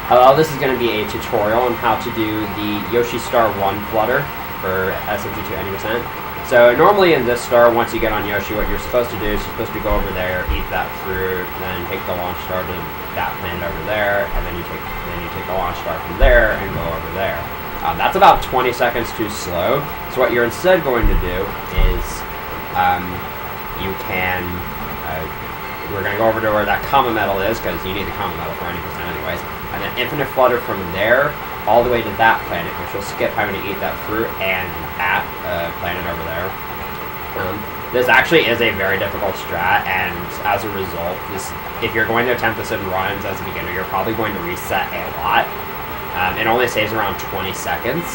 Hello, this is going to be a tutorial on how to do the Yoshi Star 1 flutter for SMG2 any%. So normally in this star, once you get on Yoshi, what you're supposed to do is you're supposed to go over there, eat that fruit, then take the launch star to that planet over there, and then you take the launch star from there and go over there. That's about 20 seconds too slow. So what you're instead going to do is you can we're going to go over to where that comma metal is, because you need the comma metal for any% anyways, and then infinite flutter from there all the way to that planet, which will skip having to eat that fruit and that planet over there. This actually is a very difficult strat, and as a result, if you're going to attempt this in runs as a beginner, you're probably going to reset a lot. It only saves around 20 seconds,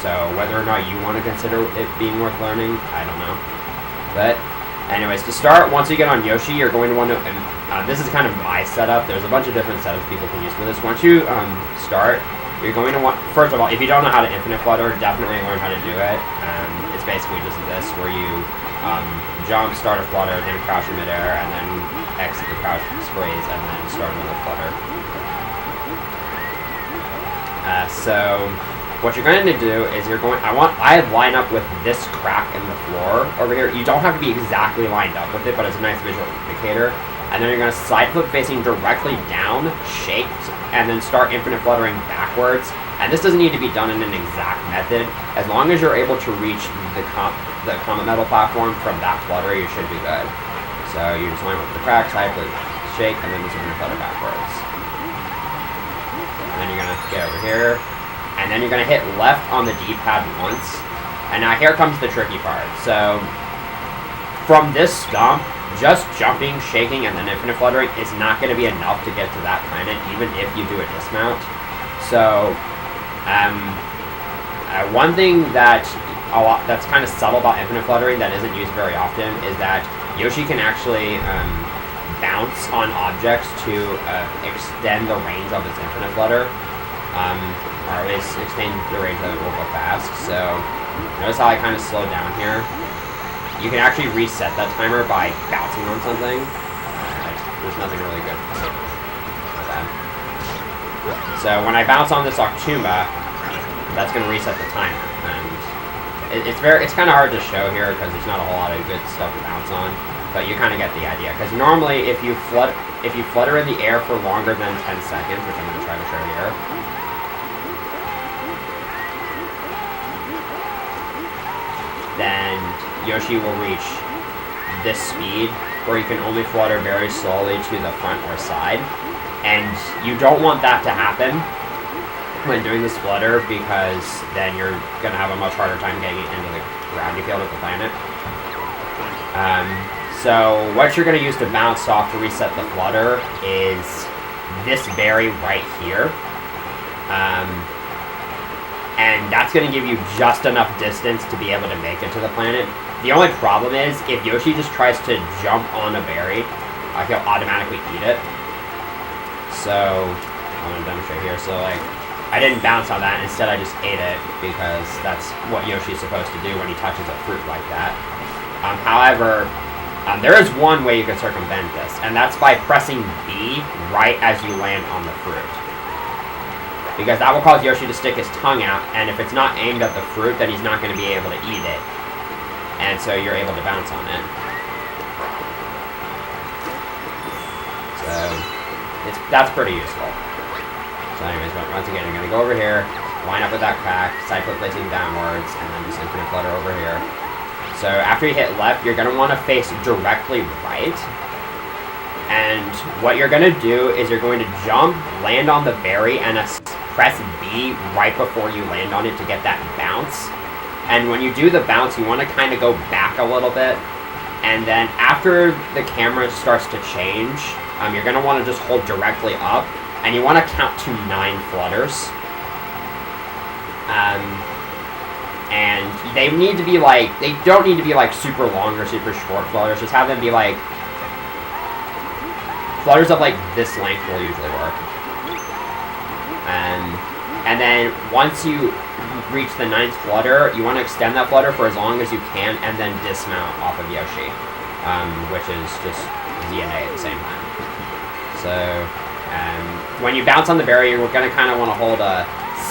so whether or not you want to consider it being worth learning, I don't know. But anyways, to start, once you get on Yoshi, you're going to want to, this is kind of my setup, there's a bunch of different setups people can use for this. Once you start, you're going to want, first of all, if you don't know how to infinite flutter, definitely learn how to do it. It's basically just this, where you jump, start a flutter, then crouch in midair, and then exit the crouch squeeze, and then start another flutter. So what you're going to do is I line up with this crack in the floor over here. You don't have to be exactly lined up with it, but it's a nice visual indicator. And then you're going to side flip facing directly down, shake, and then start infinite fluttering backwards. And this doesn't need to be done in an exact method. As long as you're able to reach the comet metal platform from that flutter, you should be good. So you just line up with the crack, side flip, shake, and then just infinite flutter backwards. And then you're going to get over here. And then you're going to hit left on the D-pad once. And now here comes the tricky part. So from this stump, just jumping, shaking, and then infinite fluttering is not going to be enough to get to that planet, even if you do a dismount. So one thing that's kind of subtle about infinite fluttering that isn't used very often is that Yoshi can actually bounce on objects to extend the range of his infinite flutter. Or at least extend the range that it will go fast. So notice how I kind of slowed down here. You can actually reset that timer by bouncing on something. There's nothing really good for that. So when I bounce on this Octumba, that's going to reset the timer. And it's kind of hard to show here because there's not a whole lot of good stuff to bounce on. But you kind of get the idea. Because normally, if you flutter in the air for longer than 10 seconds, which I'm going to try to show here, then Yoshi will reach this speed where you can only flutter very slowly to the front or side. And you don't want that to happen when doing this flutter, because then you're going to have a much harder time getting into the gravity field of the planet. So what you're going to use to bounce off to reset the flutter is this berry right here. And that's going to give you just enough distance to be able to make it to the planet. The only problem is, if Yoshi just tries to jump on a berry, he'll automatically eat it. So, I'm going to demonstrate here. So, like, I didn't bounce on that. Instead, I just ate it, because that's what Yoshi's supposed to do when he touches a fruit like that. However, there is one way you can circumvent this, and that's by pressing B right as you land on the fruit. Because that will cause Yoshi to stick his tongue out, and if it's not aimed at the fruit, then he's not going to be able to eat it. And so you're able to bounce on it. So that's pretty useful. So anyways, once again, you're going to go over here, line up with that crack, side flip placing downwards, and then just infinite flutter over here. So after you hit left, you're going to want to face directly right. And what you're going to do is you're going to jump, land on the berry, and press B right before you land on it to get that bounce. And when you do the bounce, you want to kind of go back a little bit. And then after the camera starts to change, you're going to want to just hold directly up. And you want to count to 9 flutters. And they don't need to be like super long or super short flutters. Just have them be like, flutters of like this length will usually work. And then once you reach the 9th flutter, you want to extend that flutter for as long as you can, and then dismount off of Yoshi, which is just Z and A at the same time. So when you bounce on the berry, you're going to kind of want to hold a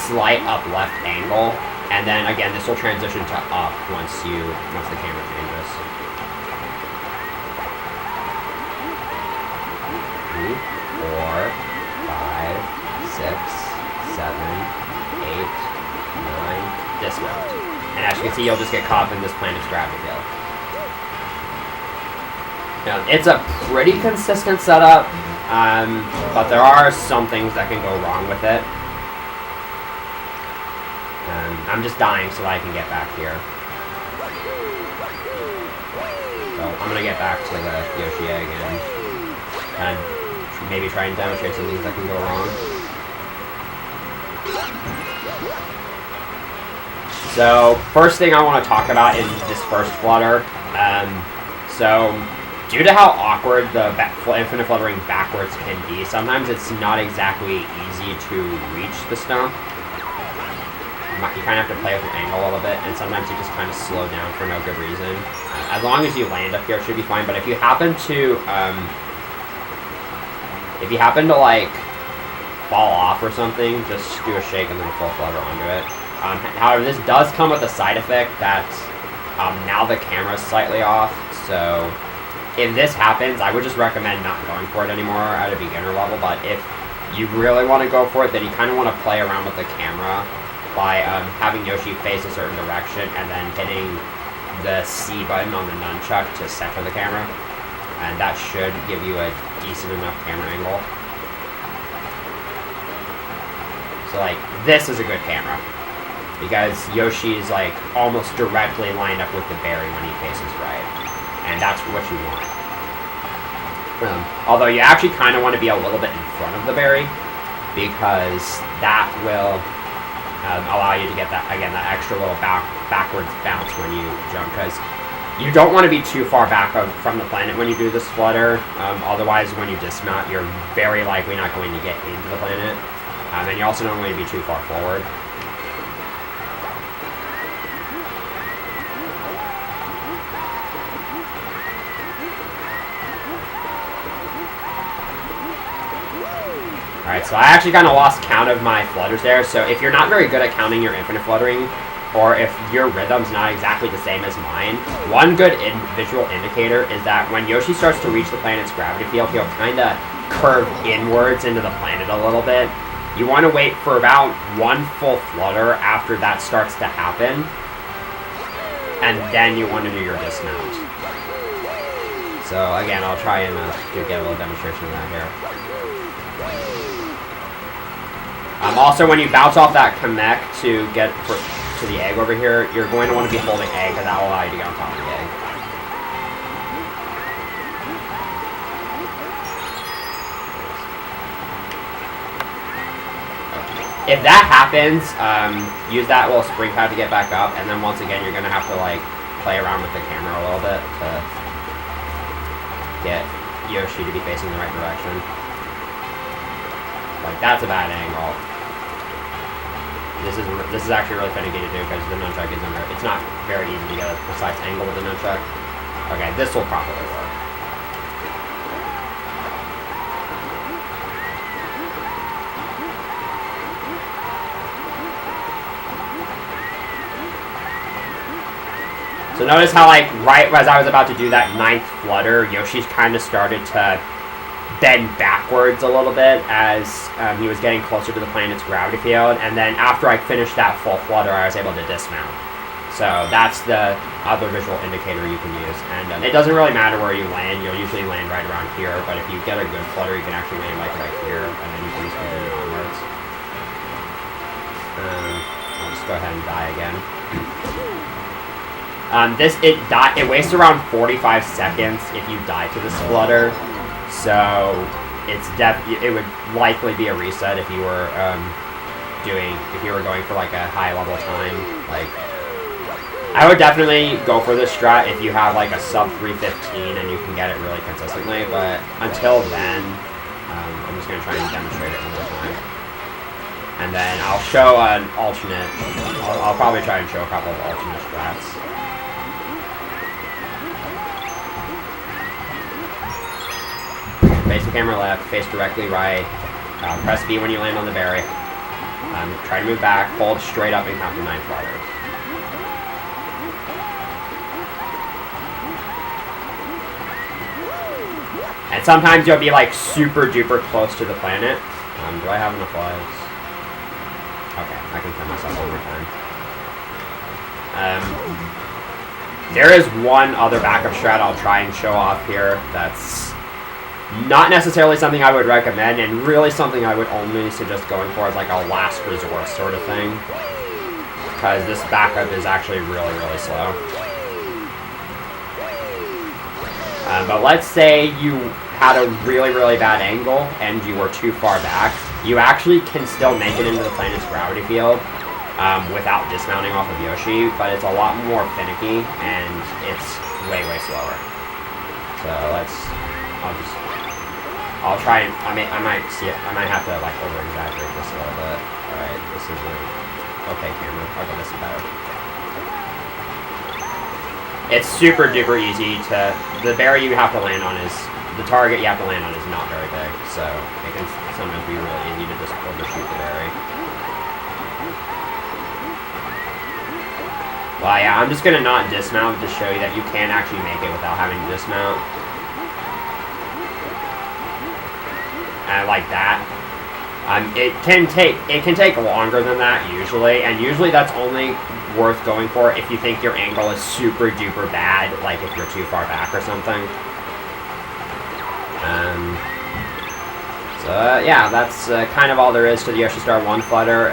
slight up-left angle, and then again, this will transition to up once the camera changes. 3, 4, 5, 6, 7, 8, 9, dismount. And as you can see, you'll just get caught up in this planet's gravity field. Now, it's a pretty consistent setup, but there are some things that can go wrong with it. I'm just dying so that I can get back here. So I'm gonna get back to the Yoshi egg and maybe try and demonstrate some things that can go wrong. So first thing I want to talk about is this first flutter. So due to how awkward the infinite fluttering backwards can be, sometimes it's not exactly easy to reach the stump. You kind of have to play with your angle a little bit, and sometimes you just kind of slow down for no good reason. As long as you land up here, it should be fine. But if you happen to, like fall off or something, just do a shake and then a full flutter onto it. However, this does come with a side effect that now the camera is slightly off. So if this happens, I would just recommend not going for it anymore at a beginner level. But if you really want to go for it, then you kind of want to play around with the camera by having Yoshi face a certain direction and then hitting the C button on the nunchuck to center the camera. And that should give you a decent enough camera angle. So like, this is a good camera, because Yoshi is like almost directly lined up with the berry when he faces right. And that's what you want. Although you actually kind of want to be a little bit in front of the berry, because that will allow you to get that, again, that extra little backwards bounce when you jump, because you don't want to be too far back from the planet when you do this flutter. Otherwise, when you dismount, you're very likely not going to get into the planet. And you also don't want to be too far forward. Alright, so I actually kind of lost count of my flutters there, so if you're not very good at counting your infinite fluttering, or if your rhythm's not exactly the same as mine, one good visual indicator is that when Yoshi starts to reach the planet's gravity field, he'll kind of curve inwards into the planet a little bit. You want to wait for about one full flutter after that starts to happen, and then you want to do your dismount. So again, I'll try and get a little demonstration of that here. Also, when you bounce off that connect to get to the egg over here, you're going to want to be holding A, because that will allow you to get on top of the egg. If that happens, use that little spring pad to get back up, and then once again, you're going to have to like play around with the camera a little bit to get Yoshi to be facing the right direction. Like, that's a bad angle. This is actually really finicky to do because the nunchuck isn't very, it's not very easy to get a precise angle with the nunchuck. Okay, this will probably work. So notice how, like, right as I was about to do that 9th flutter, Yoshi kind of started to bend backwards a little bit as he was getting closer to the planet's gravity field, and then after I finished that full flutter, I was able to dismount. So that's the other visual indicator you can use, and it doesn't really matter where you land. You'll usually land right around here, but if you get a good flutter, you can actually land like right here, and then you can just continue onwards. I'll just go ahead and die again. It wastes around 45 seconds if you die to this flutter. So it would likely be a reset if you were going for like a high level time. Like, I would definitely go for this strat if you have like a sub 315 and you can get it really consistently. But until then, I'm just gonna try and demonstrate it one more time, and then I'll show an alternate. I'll probably try and show a couple of alternate strats. Face the camera left, face directly right, Press B when you land on the berry. Try to move back, hold straight up, and count to 9 flutters. And sometimes you'll be like super duper close to the planet. Do I have enough lives? Okay, I can kill myself one more time. There is one other backup strat I'll try and show off here that's not necessarily something I would recommend, and really something I would only suggest going for as like a last resort sort of thing. Because this backup is actually really, really slow. But let's say you had a really, really bad angle and you were too far back. You actually can still make it into the planet's gravity field without dismounting off of Yoshi, but it's a lot more finicky and it's way, way slower. So I'll try and, I might see it, I might have to like over-exaggerate this a little bit. Alright, this is an okay camera. Okay, this is better. It's super duper easy to, the berry you have to land on is, the target you have to land on is not very big, so it can sometimes be really easy to just overshoot the berry. Well, yeah, I'm just gonna not dismount to show you that you can actually make it without having to dismount. And like that. It can take longer than that usually, and usually that's only worth going for if you think your angle is super duper bad, like if you're too far back or something. Yeah, that's kind of all there is to the Yoshi Star 1 flutter.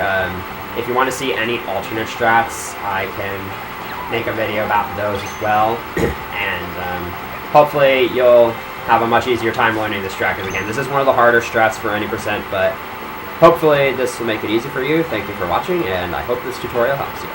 If you want to see any alternate strats, I can make a video about those as well, and hopefully you'll have a much easier time learning this strat, because again, this is one of the harder strats for any percent, but hopefully this will make it easy for you. Thank you for watching, and I hope this tutorial helps you.